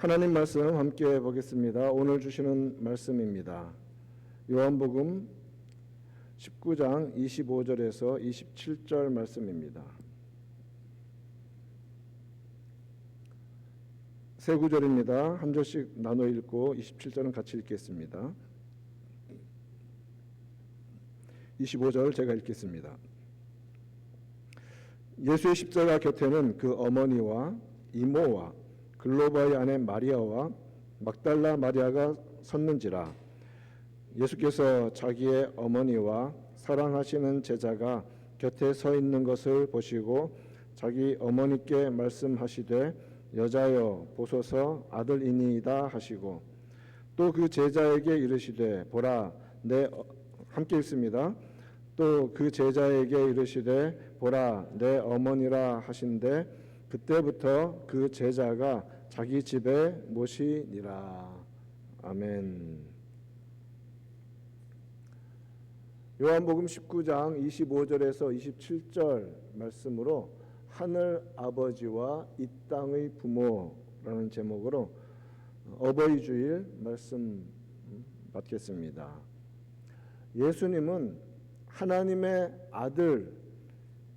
하나님 말씀 함께 보겠습니다. 오늘 주시는 말씀입니다. 요한복음 19장 25절에서 27절 말씀입니다. 세 구절입니다. 한 절씩 나눠 읽고 27절은 같이 읽겠습니다. 25절 제가 읽겠습니다. 예수의 십자가 곁에는 그 어머니와 이모와 글로바의 아내 마리아와 막달라 마리아가 섰는지라. 예수께서 자기의 어머니와 사랑하시는 제자가 곁에 서 있는 것을 보시고 자기 어머니께 말씀하시되 여자여 보소서 아들이니이다 하시고 또 그 제자에게 이르시되 보라 함께 읽습니다. 또 그 제자에게 이르시되 보라 내 어머니라 하신대 그때부터 그 제자가 자기 집에 모시니라. 아멘. 요한복음 19장 25절에서 27절 말씀으로 하늘 아버지와 이 땅의 부모라는 제목으로 어버이 주일 말씀 받겠습니다. 예수님은 하나님의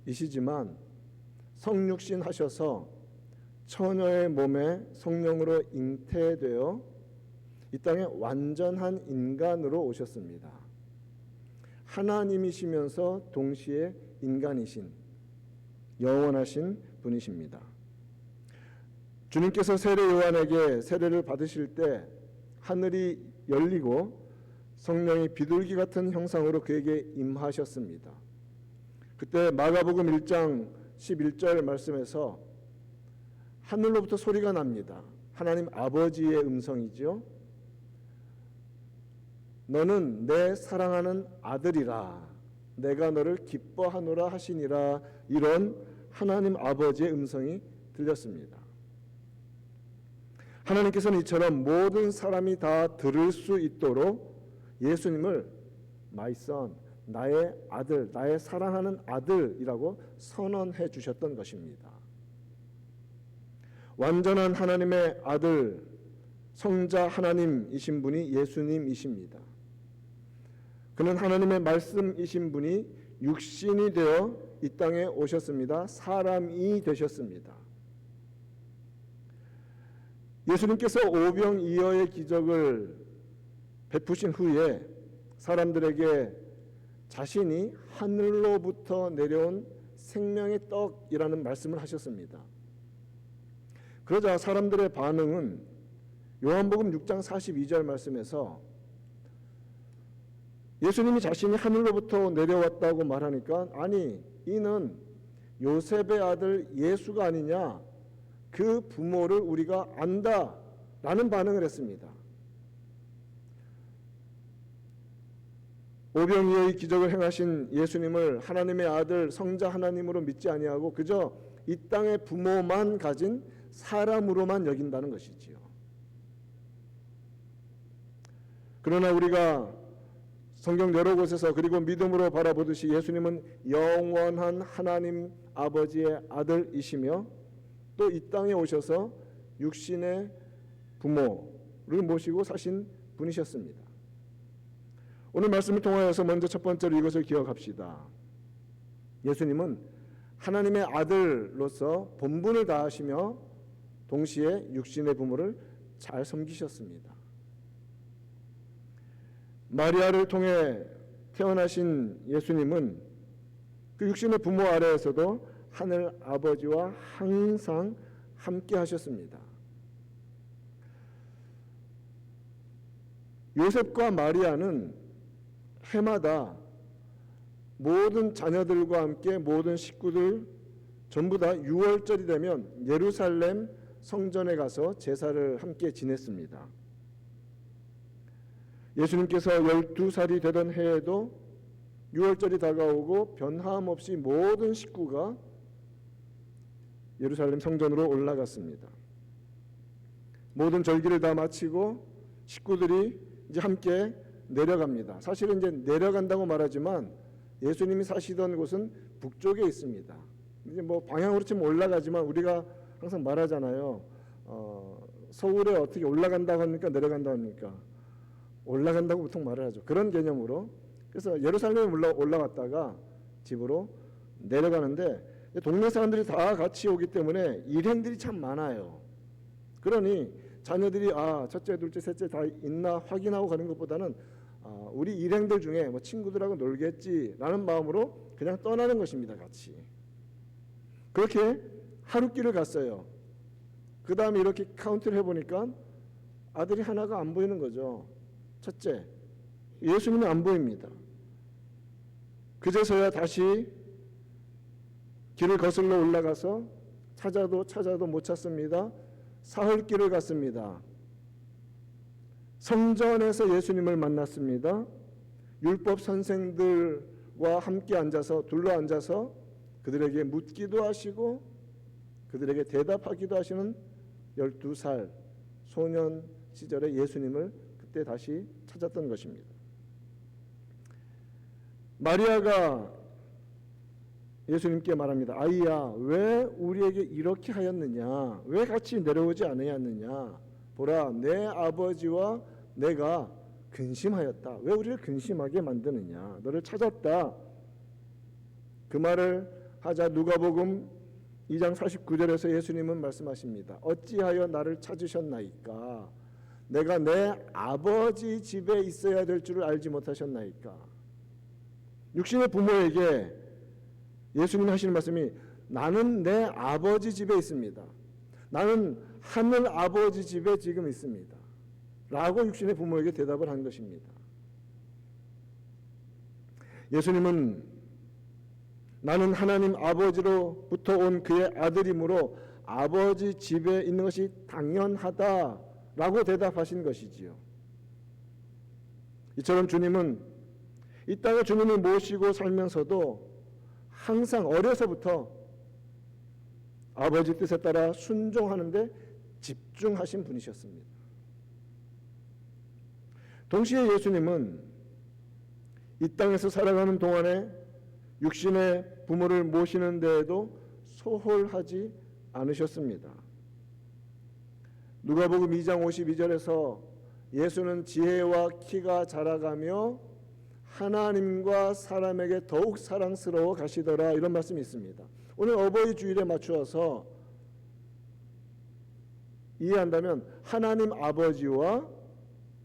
아들이시지만 성육신 하셔서 처녀의 몸에 성령으로 잉태되어 이 땅에 완전한 인간으로 오셨습니다. 하나님이시면서 동시에 인간이신 영원하신 분이십니다. 주님께서 세례 요한에게 세례를 받으실 때 하늘이 열리고 성령이 비둘기 같은 형상으로 그에게 임하셨습니다. 그때 마가복음 1장 11절 말씀에서 하늘로부터 소리가 납니다. 하나님 아버지의 음성이죠. 너는 내 사랑하는 아들이라 내가 너를 기뻐하노라 하시니라. 이런 하나님 아버지의 음성이 들렸습니다. 하나님께서는 이처럼 모든 사람이 다 들을 수 있도록 예수님을 My son, 나의 아들, 나의 사랑하는 아들이라고 선언해 주셨던 것입니다. 완전한 하나님의 아들, 성자 하나님이신 분이 예수님이십니다. 그는 하나님의 말씀이신 분이 육신이 되어 이 땅에 오셨습니다. 사람이 되셨습니다. 예수님께서 오병이어의 기적을 베푸신 후에 사람들에게 자신이 하늘로부터 내려온 생명의 떡이라는 말씀을 하셨습니다. 그러자 사람들의 반응은 요한복음 6장 42절 말씀에서 예수님이 자신이 하늘로부터 내려왔다고 말하니까 아니 이는 요셉의 아들 예수가 아니냐, 그 부모를 우리가 안다 라는 반응을 했습니다. 오병이어의 기적을 행하신 예수님을 하나님의 아들 성자 하나님으로 믿지 아니하고 그저 이 땅의 부모만 가진 사람으로만 여긴다는 것이지요. 그러나 우리가 성경 여러 곳에서 그리고 믿음으로 바라보듯이 예수님은 영원한 하나님 아버지의 아들이시며 또 이 땅에 오셔서 육신의 부모를 모시고 사신 분이셨습니다. 오늘 말씀을 통하여서 먼저 첫 번째로 이것을 기억합시다. 예수님은 하나님의 아들로서 본분을 다하시며 동시에 육신의 부모를 잘 섬기셨습니다. 마리아를 통해 태어나신 예수님은 그 육신의 부모 아래에서도 하늘 아버지와 항상 함께 하셨습니다. 요셉과 마리아는 해마다 모든 자녀들과 함께 모든 식구들 전부 다 6월절이 되면 예루살렘 성전에 가서 제사를 함께 지냈습니다. 예수님께서 12살이 되던 해에도 6월절이 다가오고 변함없이 모든 식구가 예루살렘 성전으로 올라갔습니다. 모든 절기를 다 마치고 식구들이 이제 함께 내려갑니다. 사실은 이제 내려간다고 말하지만 예수님이 사시던 곳은 북쪽에 있습니다. 이제 뭐 방향으로 치면 올라가지만 우리가 항상 말하잖아요. 서울에 어떻게 올라간다고 합니까? 내려간다고 합니까? 올라간다고 보통 말을 하죠. 그런 개념으로. 그래서 예루살렘에 올라갔다가 집으로 내려가는데 동네 사람들이 다 같이 오기 때문에 일행들이 참 많아요. 그러니 자녀들이 첫째, 둘째, 셋째 다 있나 확인하고 가는 것보다는 우리 일행들 중에 뭐 친구들하고 놀겠지라는 마음으로 그냥 떠나는 것입니다. 같이. 그렇게 하루길을 갔어요. 그 다음에 이렇게 카운트를 해보니까 아들이 하나가 안 보이는 거죠. 첫째, 예수님이 안 보입니다. 그제서야 다시 길을 거슬러 올라가서 찾아도 못 찾습니다. 사흘길을 갔습니다. 성전에서 예수님을 만났습니다. 율법 선생들과 함께 둘러 앉아서 그들에게 묻기도 하시고 그들에게 대답하기도 하시는 12살 소년 시절의 예수님을 그때 다시 찾았던 것입니다. 마리아가 예수님께 말합니다. 아이야, 왜 우리에게 이렇게 하였느냐? 왜 같이 내려오지 아니하였느냐? 보라, 내 아버지와 내가 근심하였다. 왜 우리를 근심하게 만드느냐? 너를 찾았다. 그 말을 하자 누가복음 2장 49절에서 예수님은 말씀하십니다. 어찌하여 나를 찾으셨나이까? 내가 내 아버지 집에 있어야 될 줄을 알지 못하셨나이까? 육신의 부모에게 예수님이 하시는 말씀이 나는 내 아버지 집에 있습니다. 나는 하늘 아버지 집에 지금 있습니다. 라고 육신의 부모에게 대답을 한 것입니다. 예수님은 나는 하나님 아버지로부터 온 그의 아들이므로 아버지 집에 있는 것이 당연하다라고 대답하신 것이지요. 이처럼 주님은 이 땅에 주님을 모시고 살면서도 항상 어려서부터 아버지 뜻에 따라 순종하는 데 집중하신 분이셨습니다. 동시에 예수님은 이 땅에서 살아가는 동안에 육신의 부모를 모시는 데에도 소홀하지 않으셨습니다. 누가복음 2장 52절에서 예수는 지혜와 키가 자라가며 하나님과 사람에게 더욱 사랑스러워 가시더라 이런 말씀이 있습니다. 오늘 어버이 주일에 맞추어서 이해한다면 하나님 아버지와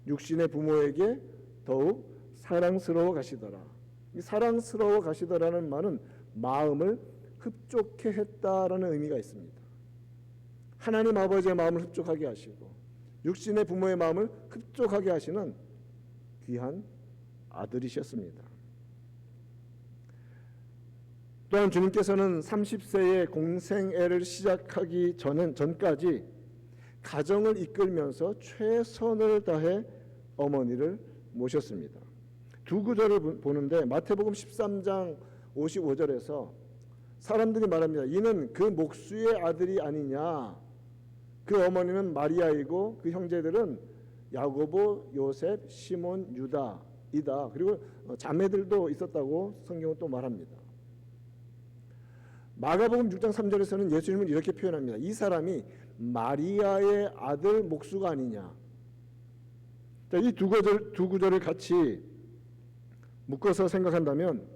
육신의 부모에게 더욱 사랑스러워 가시더라. 이 사랑스러워 가시더라는 말은 마음을 흡족해 했다라는 의미가 있습니다. 하나님 아버지의 마음을 흡족하게 하시고 육신의 부모의 마음을 흡족하게 하시는 귀한 아들이셨습니다. 또한 주님께서는 30세의 공생애를 시작하기 전까지 가정을 이끌면서 최선을 다해 어머니를 모셨습니다. 두 구절을 보는데 마태복음 13장 55절에서 사람들이 말합니다. 이는 그 목수의 아들이 아니냐. 그 어머니는 마리아이고 그 형제들은 야고보, 요셉, 시몬, 유다이다. 그리고 자매들도 있었다고 성경은 또 말합니다. 마가복음 6장 3절에서는 예수님은 이렇게 표현합니다. 이 사람이 마리아의 아들 목수가 아니냐. 이 두 구절을 같이 묶어서 생각한다면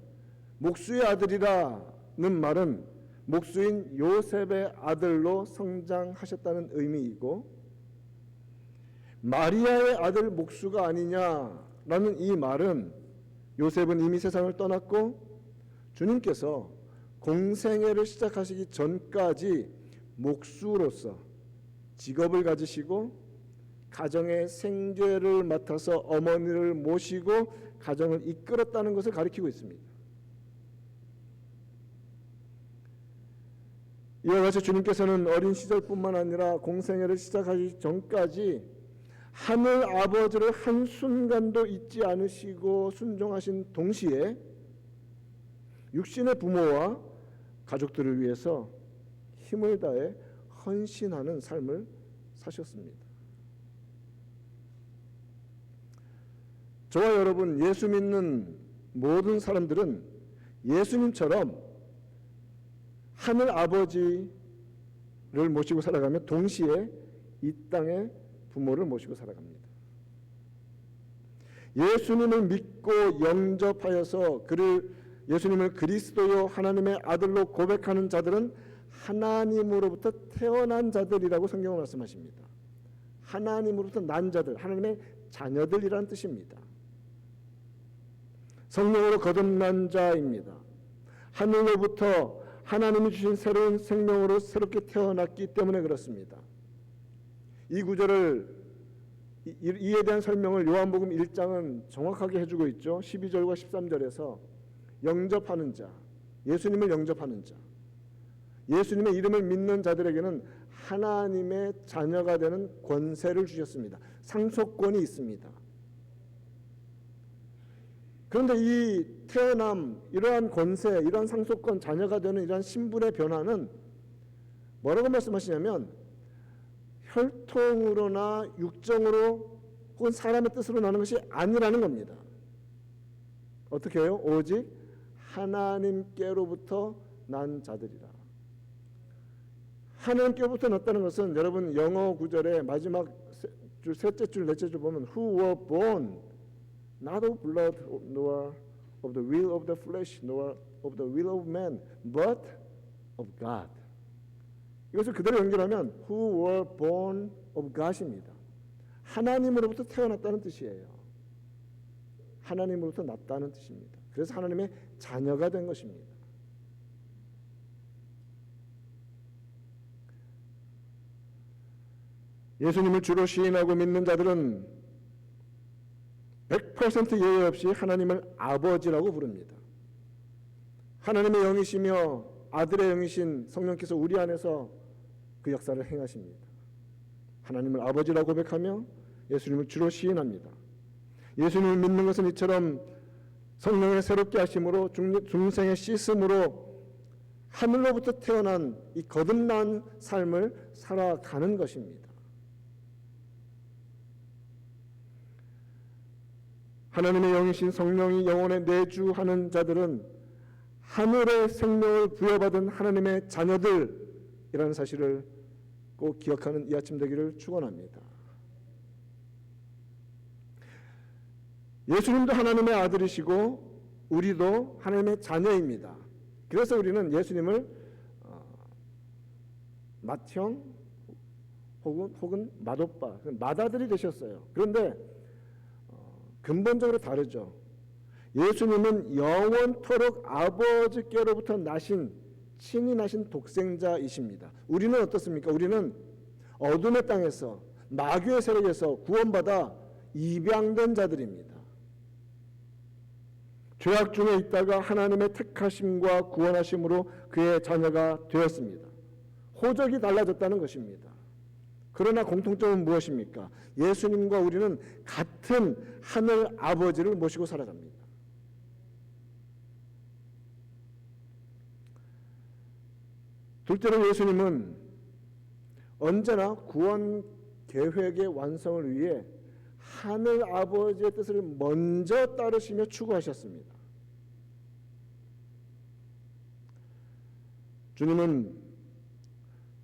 목수의 아들이라는 말은 목수인 요셉의 아들로 성장하셨다는 의미이고 마리아의 아들 목수가 아니냐라는 이 말은 요셉은 이미 세상을 떠났고 주님께서 공생애를 시작하시기 전까지 목수로서 직업을 가지시고 가정의 생계를 맡아서 어머니를 모시고 가정을 이끌었다는 것을 가리키고 있습니다. 이와 같이 주님께서는 어린 시절뿐만 아니라 공생애를 시작하기 전까지 하늘 아버지를 한순간도 잊지 않으시고 순종하신 동시에 육신의 부모와 가족들을 위해서 힘을 다해 헌신하는 삶을 사셨습니다. 저와 여러분, 예수 믿는 모든 사람들은 예수님처럼 하늘 아버지를 모시고 살아가며 동시에 이 땅에 부모를 모시고 살아갑니다. 예수님을 믿고 영접하여서 예수님을 그리스도요 하나님의 아들로 고백하는 자들은 하나님으로부터 태어난 자들이라고 성경은 말씀하십니다. 하나님으로부터 난 자들, 하나님의 자녀들이라는 뜻입니다. 성령으로 거듭난 자입니다. 하늘로부터 하나님이 주신 새로운 생명으로 새롭게 태어났기 때문에 그렇습니다. 이 구절을 이에 대한 설명을 요한복음 1장은 정확하게 해주고 있죠. 12절과 13절에서 영접하는 자, 예수님을 영접하는 자, 예수님의 이름을 믿는 자들에게는 하나님의 자녀가 되는 권세를 주셨습니다. 상속권이 있습니다. 그런데 이 태어남, 이러한 권세, 이러한 상속권, 자녀가 되는 이러한 신분의 변화는 뭐라고 말씀하시냐면 혈통으로나 육정으로 혹은 사람의 뜻으로 나는 것이 아니라는 겁니다. 어떻게 해요? 오직 하나님께로부터 난 자들이라. 하나님께로부터 났다는 것은 여러분 영어 구절의 마지막 줄, 셋째 줄, 넷째 줄 보면 who were born not of blood nor of the will of the flesh nor of the will of man but of God. 이것을 그대로 연결하면 who were born of God입니다. 하나님으로부터 태어났다는 뜻이에요. 하나님으로부터 났다는 뜻입니다. 그래서 하나님의 자녀가 된 것입니다. 예수님을 주로 시인하고 믿는 자들은 100% 예외 없이 하나님을 아버지라고 부릅니다. 하나님의 영이시며 아들의 영이신 성령께서 우리 안에서 그 역사를 행하십니다. 하나님을 아버지라고 고백하며 예수님을 주로 시인합니다. 예수님을 믿는 것은 이처럼 성령의 새롭게 하심으로 중생의 씻음으로 하늘로부터 태어난 이 거듭난 삶을 살아가는 것입니다. 하나님의 영이신 성령이 영혼에 내주하는 자들은 하늘의 생명을 부여받은 하나님의 자녀들이라는 사실을 꼭 기억하는 이 아침 되기를 축원합니다. 예수님도 하나님의 아들이시고 우리도 하나님의 자녀입니다. 그래서 우리는 예수님을 맏형 혹은 맏오빠, 맏아들이 되셨어요. 그런데 근본적으로 다르죠. 예수님은 영원토록 아버지께로부터 친히 나신 독생자이십니다. 우리는 어떻습니까? 우리는 어둠의 땅에서 마귀의 세력에서 구원받아 입양된 자들입니다. 죄악 중에 있다가 하나님의 택하심과 구원하심으로 그의 자녀가 되었습니다. 호적이 달라졌다는 것입니다. 그러나 공통점은 무엇입니까? 예수님과 우리는 같은 하늘 아버지를 모시고 살아갑니다. 둘째로 예수님은 언제나 구원 계획의 완성을 위해 하늘 아버지의 뜻을 먼저 따르시며 추구하셨습니다. 주님은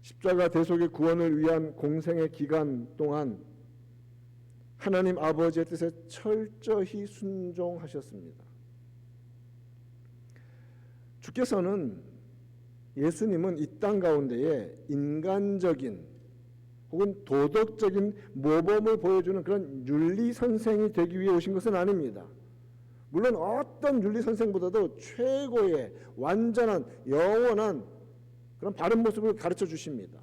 십자가 대속의 구원을 위한 공생의 기간 동안 하나님 아버지의 뜻에 철저히 순종하셨습니다. 예수님은 이 땅 가운데에 인간적인 혹은 도덕적인 모범을 보여주는 그런 윤리 선생이 되기 위해 오신 것은 아닙니다. 물론 어떤 윤리 선생보다도 최고의 완전한 영원한 그런 바른 모습을 가르쳐 주십니다.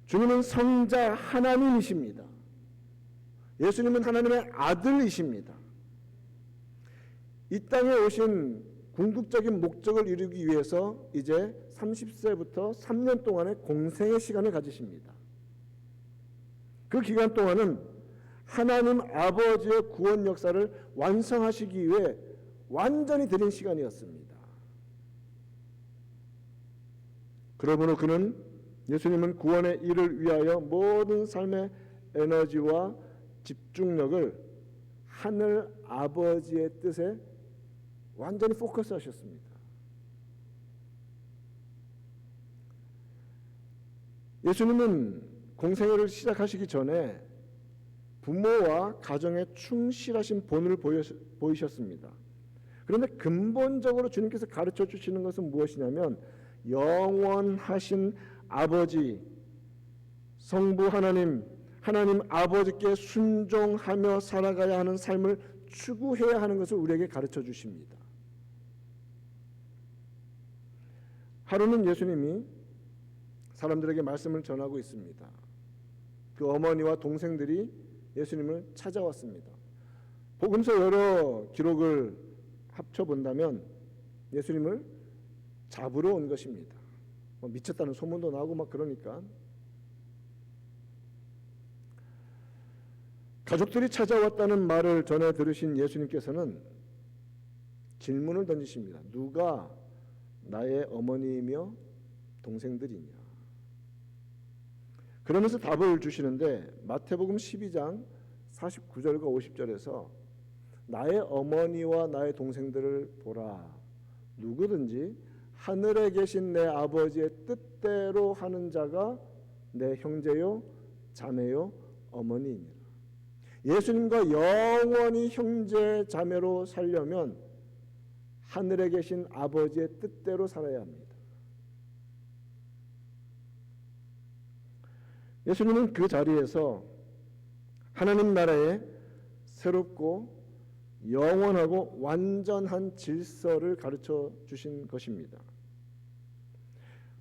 주님은 성자 하나님이십니다. 예수님은 하나님의 아들이십니다. 이 땅에 오신 궁극적인 목적을 이루기 위해서 이제 30세부터 3년 동안의 공생의 시간을 가지십니다. 그 기간 동안은 하나님 아버지의 구원 역사를 완성하시기 위해 완전히 드린 시간이었습니다. 그러므로 예수님은 구원의 일을 위하여 모든 삶의 에너지와 집중력을 하늘 아버지의 뜻에 완전히 포커스하셨습니다. 예수님은 공생애를 시작하시기 전에 부모와 가정에 충실하신 본을 보이셨습니다. 그런데 근본적으로 주님께서 가르쳐 주시는 것은 무엇이냐면 영원하신 아버지, 성부 하나님 아버지께 순종하며 살아가야 하는 삶을 추구해야 하는 것을 우리에게 가르쳐 주십니다. 하루는 예수님이 사람들에게 말씀을 전하고 있습니다. 그 어머니와 동생들이 예수님을 찾아왔습니다. 복음서 여러 기록을 합쳐본다면 예수님을 잡으러 온 것입니다. 미쳤다는 소문도 나고 막 그러니까. 가족들이 찾아왔다는 말을 전해 들으신 예수님께서는 질문을 던지십니다. 누가 나의 어머니이며 동생들이냐? 그러면서 답을 주시는데 마태복음 12장 49절과 50절에서 나의 어머니와 나의 동생들을 보라. 누구든지 하늘에 계신 내 아버지의 뜻대로 하는 자가 내 형제요 자매요 어머니이니라. 예수님과 영원히 형제 자매로 살려면 하늘에 계신 아버지의 뜻대로 살아야 합니다. 예수님은 그 자리에서 하나님 나라의 새롭고 영원하고 완전한 질서를 가르쳐 주신 것입니다.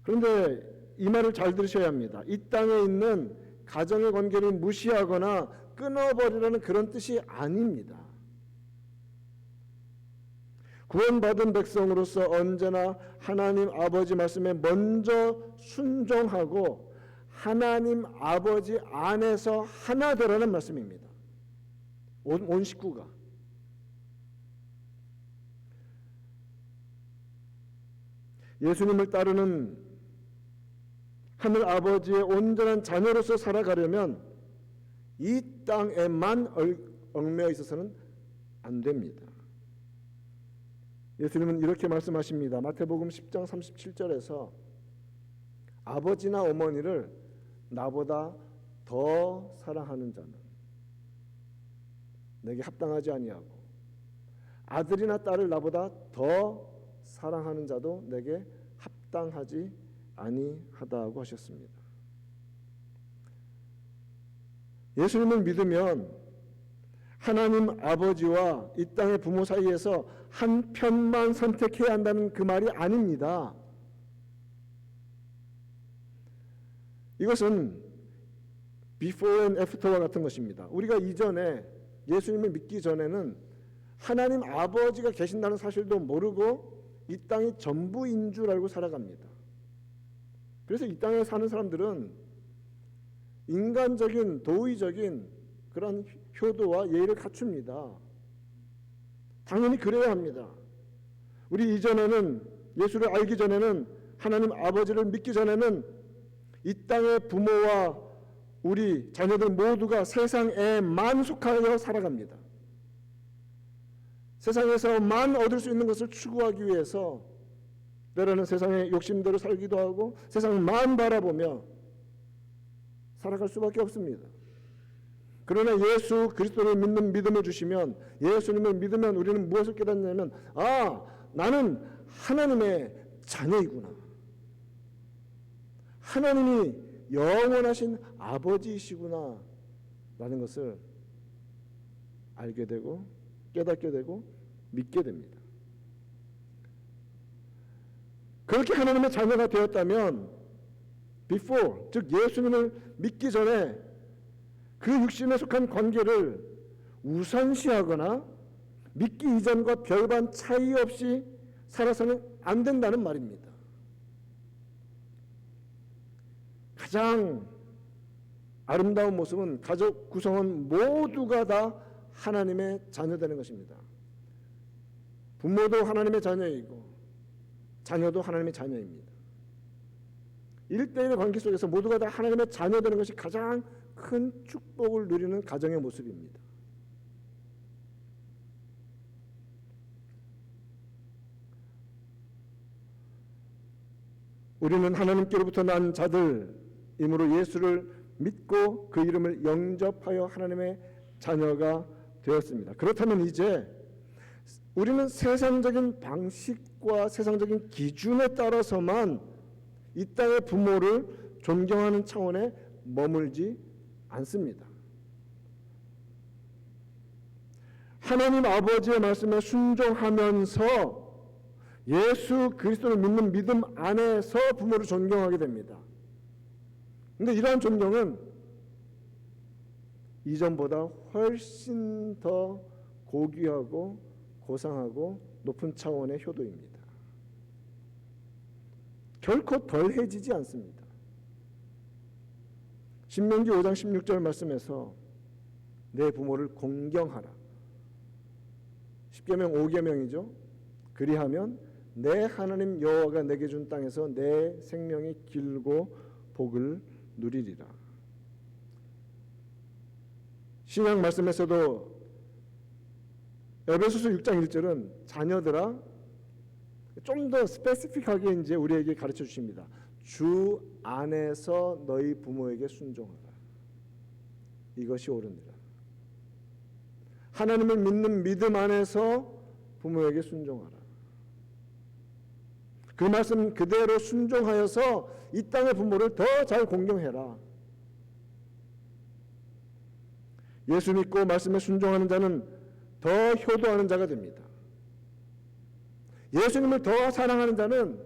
그런데 이 말을 잘 들으셔야 합니다. 이 땅에 있는 가정의 관계를 무시하거나 끊어버리라는 그런 뜻이 아닙니다. 구원받은 백성으로서 언제나 하나님 아버지 말씀에 먼저 순종하고 하나님 아버지 안에서 하나 되라는 말씀입니다. 온 식구가. 예수님을 따르는 하늘 아버지의 온전한 자녀로서 살아가려면 이 땅에만 얽매여 있어서는 안 됩니다. 예수님은 이렇게 말씀하십니다. 마태복음 10장 37절에서 아버지나 어머니를 나보다 더 사랑하는 자는 내게 합당하지 아니하고 아들이나 딸을 나보다 더 사랑하는 자도 내게 합당하지 아니하다고 하셨습니다. 예수님을 믿으면 하나님 아버지와 이 땅의 부모 사이에서 한 편만 선택해야 한다는 그 말이 아닙니다. 이것은 before and after와 같은 것입니다. 우리가 이전에 예수님을 믿기 전에는 하나님 아버지가 계신다는 사실도 모르고 이 땅이 전부인 줄 알고 살아갑니다. 그래서 이 땅에 사는 사람들은 인간적인 도의적인 그런 효도와 예의를 갖춥니다. 당연히 그래야 합니다. 우리 이전에는 예수를 알기 전에는 하나님 아버지를 믿기 전에는 이 땅의 부모와 우리 자녀들 모두가 세상에만 속하여 살아갑니다. 세상에서만 얻을 수 있는 것을 추구하기 위해서 때로는 세상의 욕심대로 살기도 하고 세상만 바라보며 살아갈 수밖에 없습니다. 그러나 예수 그리스도를 믿는 믿음을 주시면 예수님을 믿으면 우리는 무엇을 깨닫냐면 나는 하나님의 자녀이구나. 하나님이 영원하신 아버지이시구나 라는 것을 알게 되고 깨닫게 되고 믿게 됩니다. 그렇게 하나님의 자녀가 되었다면 before, 즉 예수님을 믿기 전에 그 육신에 속한 관계를 우선시하거나 믿기 이전과 별반 차이 없이 살아서는 안 된다는 말입니다. 가장 아름다운 모습은 가족 구성원 모두가 다 하나님의 자녀되는 것입니다. 부모도 하나님의 자녀이고 자녀도 하나님의 자녀입니다. 1대1의 관계 속에서 모두가 다 하나님의 자녀되는 것이 가장 큰 축복을 누리는 가정의 모습입니다. 우리는 하나님께로부터 난 자들, 이므로 예수를 믿고 그 이름을 영접하여 하나님의 자녀가 되었습니다. 그렇다면 이제 우리는 세상적인 방식과 세상적인 기준에 따라서만 이 땅의 부모를 존경하는 차원에 머물지 않습니다. 하나님 아버지의 말씀에 순종하면서 예수 그리스도를 믿는 믿음 안에서 부모를 존경하게 됩니다. 근데 이러한 존경은 이전보다 훨씬 더 고귀하고 고상하고 높은 차원의 효도입니다. 결코 덜해지지 않습니다. 신명기 5장 16절 말씀에서 내 부모를 공경하라. 10계명 5계명이죠. 그리하면 내 하나님 여호와가 내게 준 땅에서 내 생명이 길고 복을 누리리라. 신약 말씀에서도 에베소서 6장 1절은 자녀들아 좀 더 스페시픽하게 이제 우리에게 가르쳐 주십니다. 주 안에서 너희 부모에게 순종하라. 이것이 옳으니라. 하나님을 믿는 믿음 안에서 부모에게 순종하라. 그 말씀 그대로 순종하여서 이 땅의 부모를 더 잘 공경해라. 예수 믿고 말씀에 순종하는 자는 더 효도하는 자가 됩니다. 예수님을 더 사랑하는 자는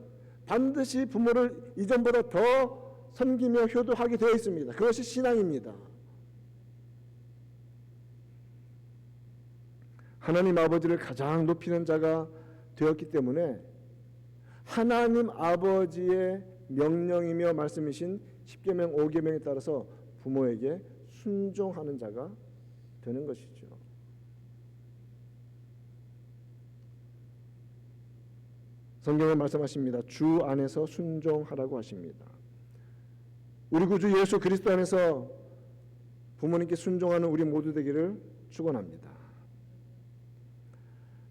반드시 부모를 이전보다 더 섬기며 효도하게 되어 있습니다. 그것이 신앙입니다. 하나님 아버지를 가장 높이는 자가 되었기 때문에 하나님 아버지의 명령이며 말씀이신 10계명 5계명에 따라서 부모에게 순종하는 자가 되는 것이죠. 성경은 말씀하십니다. 주 안에서 순종하라고 하십니다. 우리 구주 예수 그리스도 안에서 부모님께 순종하는 우리 모두 되기를 축원합니다.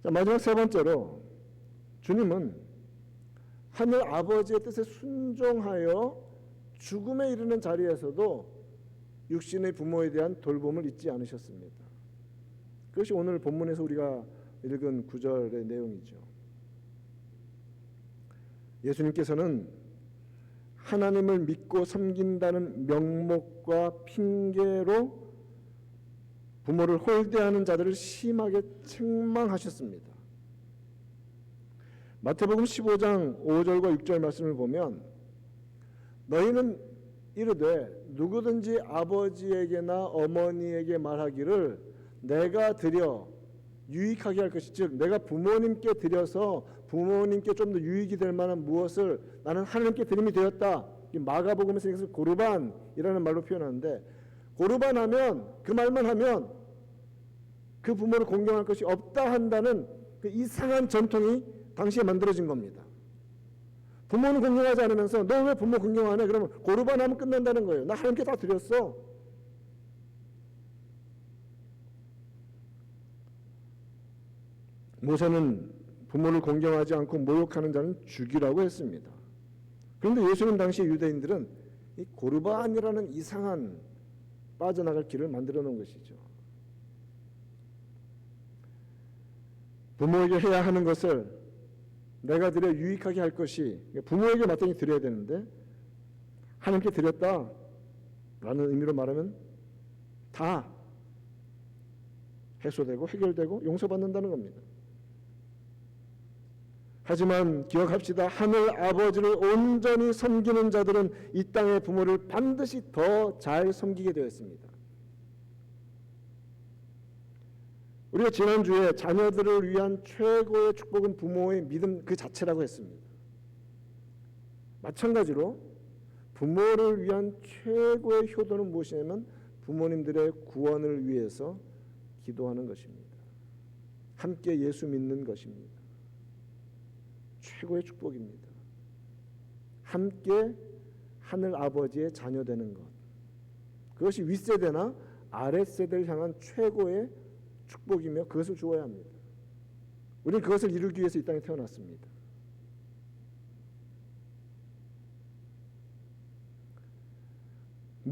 자, 마지막 세 번째로 주님은 하늘 아버지의 뜻에 순종하여 죽음에 이르는 자리에서도 육신의 부모에 대한 돌봄을 잊지 않으셨습니다. 그것이 오늘 본문에서 우리가 읽은 9절의 내용이죠. 예수님께서는 하나님을 믿고 섬긴다는 명목과 핑계로 부모를 홀대하는 자들을 심하게 책망하셨습니다. 마태복음 15장 5절과 6절 말씀을 보면 너희는 이르되 누구든지 아버지에게나 어머니에게 말하기를 내가 드려 유익하게 할 것이 즉 내가 부모님께 드려서 부모님께 좀 더 유익이 될 만한 무엇을 나는 하나님께 드림이 되었다. 마가복음에서 이것을 고르반이라는 말로 표현하는데 고르반 하면 그 말만 하면 그 부모를 공경할 것이 없다 한다는 그 이상한 전통이 당시에 만들어진 겁니다. 부모는 공경하지 않으면서 너 왜 부모 공경 안 해? 그러면 고르반 하면 끝난다는 거예요. 나 하나님께 다 드렸어. 모세는 부모를 공경하지 않고 모욕하는 자는 죽이라고 했습니다. 그런데 예수님 당시 유대인들은 이 고르반이라는 이상한 빠져나갈 길을 만들어 놓은 것이죠. 부모에게 해야 하는 것을 내가 드려 유익하게 할 것이 부모에게 마땅히 드려야 되는데 하나님께 드렸다라는 의미로 말하면 다 해소되고 해결되고 용서받는다는 겁니다. 하지만 기억합시다. 하늘 아버지를 온전히 섬기는 자들은 이 땅의 부모를 반드시 더 잘 섬기게 되었습니다. 우리가 지난주에 자녀들을 위한 최고의 축복은 부모의 믿음 그 자체라고 했습니다. 마찬가지로 부모를 위한 최고의 효도는 무엇이냐면 부모님들의 구원을 위해서 기도하는 것입니다. 함께 예수 믿는 것입니다. 최고의 축복입니다. 함께 하늘 아버지의 자녀 되는 것. 그것이 윗세대나 아랫세대를 향한 최고의 축복이며 그것을 주어야 합니다. 우리는 그것을 이루기 위해서 이 땅에 태어났습니다.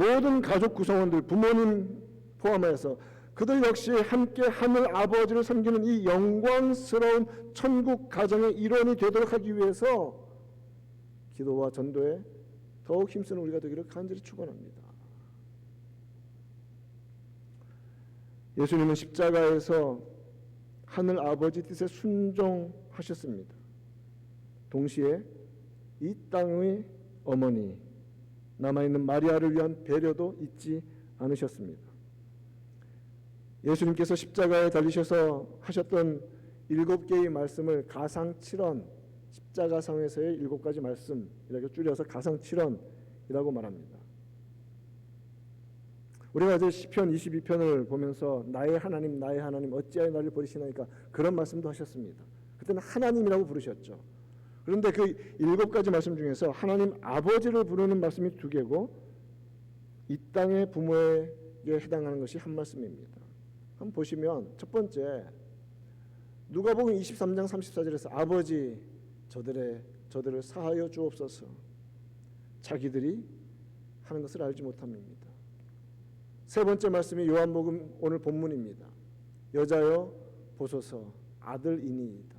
모든 가족 구성원들, 부모님 포함해서 그들 역시 함께 하늘 아버지를 섬기는 이 영광스러운 천국 가정의 일원이 되도록 하기 위해서 기도와 전도에 더욱 힘쓰는 우리가 되기를 간절히 축원합니다. 예수님은 십자가에서 하늘 아버지 뜻에 순종하셨습니다. 동시에 이 땅의 어머니 남아있는 마리아를 위한 배려도 잊지 않으셨습니다. 예수님께서 십자가에 달리셔서 하셨던 7개의 말씀을 가상칠언, 십자가상에서의 7가지 말씀 이렇게 줄여서 가상칠언이라고 말합니다. 우리가 이제 시편 22편을 보면서 나의 하나님 어찌하여 나를 버리시나이까 그런 말씀도 하셨습니다. 그때는 하나님이라고 부르셨죠. 그런데 그 7가지 말씀 중에서 하나님 아버지를 부르는 말씀이 2개고 이 땅의 부모에게 해당하는 것이 한 말씀입니다. 한번 보시면 첫 번째 누가복음 23장 34절에서 아버지 저들을 사하여 주옵소서 자기들이 하는 것을 알지 못함입니다. 세 번째 말씀이 요한복음 오늘 본문입니다. 여자여 보소서 아들이니이다.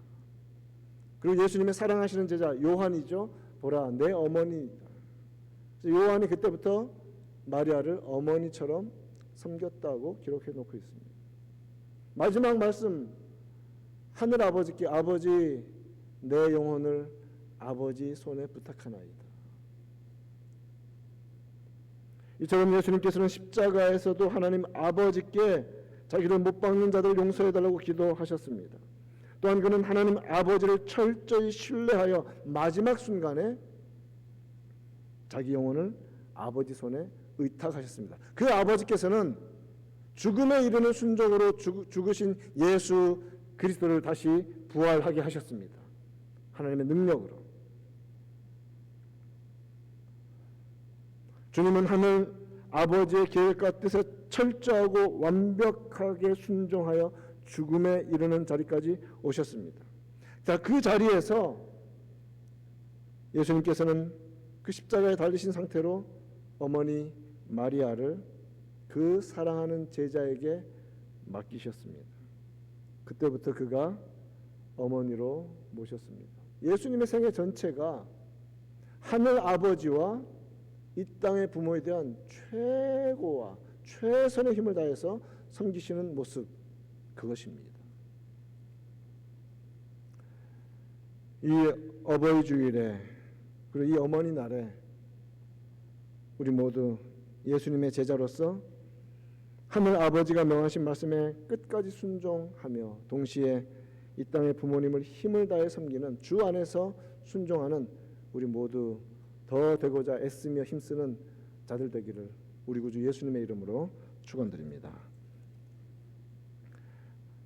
그리고 예수님의 사랑하시는 제자 요한이죠. 보라 내 어머니이다. 요한이 그때부터 마리아를 어머니처럼 섬겼다고 기록해 놓고 있습니다. 마지막 말씀 하늘 아버지께 아버지 내 영혼을 아버지 손에 부탁하나이다. 이처럼 예수님께서는 십자가에서도 하나님 아버지께 자기를 못 박는 자들을 용서해달라고 기도하셨습니다. 또한 그는 하나님 아버지를 철저히 신뢰하여 마지막 순간에 자기 영혼을 아버지 손에 의탁하셨습니다. 그 아버지께서는 죽음에 이르는 순종으로 죽으신 예수 그리스도를 다시 부활하게 하셨습니다. 하나님의 능력으로. 주님은 하늘 아버지의 계획과 뜻에 철저하고 완벽하게 순종하여 죽음에 이르는 자리까지 오셨습니다. 자, 그 자리에서 예수님께서는 그 십자가에 달리신 상태로 어머니 마리아를 그 사랑하는 제자에게 맡기셨습니다. 그때부터 그가 어머니로 모셨습니다. 예수님의 생애 전체가 하늘 아버지와 이 땅의 부모에 대한 최고와 최선의 힘을 다해서 섬기시는 모습, 그것입니다. 이 어버이 주일에 그리고 이 어머니 날에 우리 모두 예수님의 제자로서 하늘 아버지가 명하신 말씀에 끝까지 순종하며 동시에 이 땅의 부모님을 힘을 다해 섬기는 주 안에서 순종하는 우리 모두 더 되고자 애쓰며 힘쓰는 자들 되기를 우리 구주 예수님의 이름으로 축원드립니다.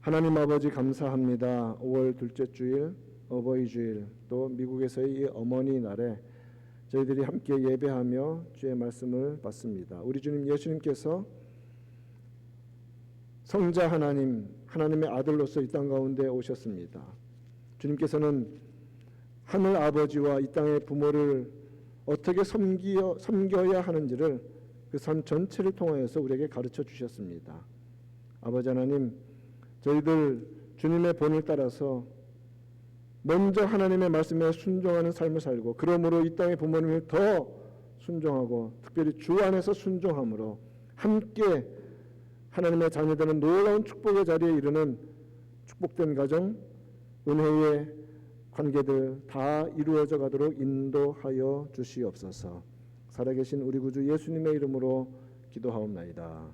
하나님 아버지 감사합니다. 5월 둘째 주일 어버이 주일 또 미국에서의 이 어머니 날에 저희들이 함께 예배하며 주의 말씀을 받습니다. 우리 주님 예수님께서 성자 하나님, 하나님의 아들로서 이 땅 가운데 오셨습니다. 주님께서는 하늘 아버지와 이 땅의 부모를 어떻게 섬겨야 하는지를 그 삶 전체를 통하여서 우리에게 가르쳐 주셨습니다. 아버지 하나님, 저희들 주님의 본을 따라서 먼저 하나님의 말씀에 순종하는 삶을 살고 그러므로 이 땅의 부모님을 더 순종하고 특별히 주 안에서 순종함으로 함께 하나님의 자녀되는 놀라운 축복의 자리에 이르는 축복된 가정, 은혜의 관계들 다 이루어져 가도록 인도하여 주시옵소서. 살아계신 우리 구주 예수님의 이름으로 기도하옵나이다.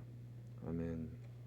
아멘.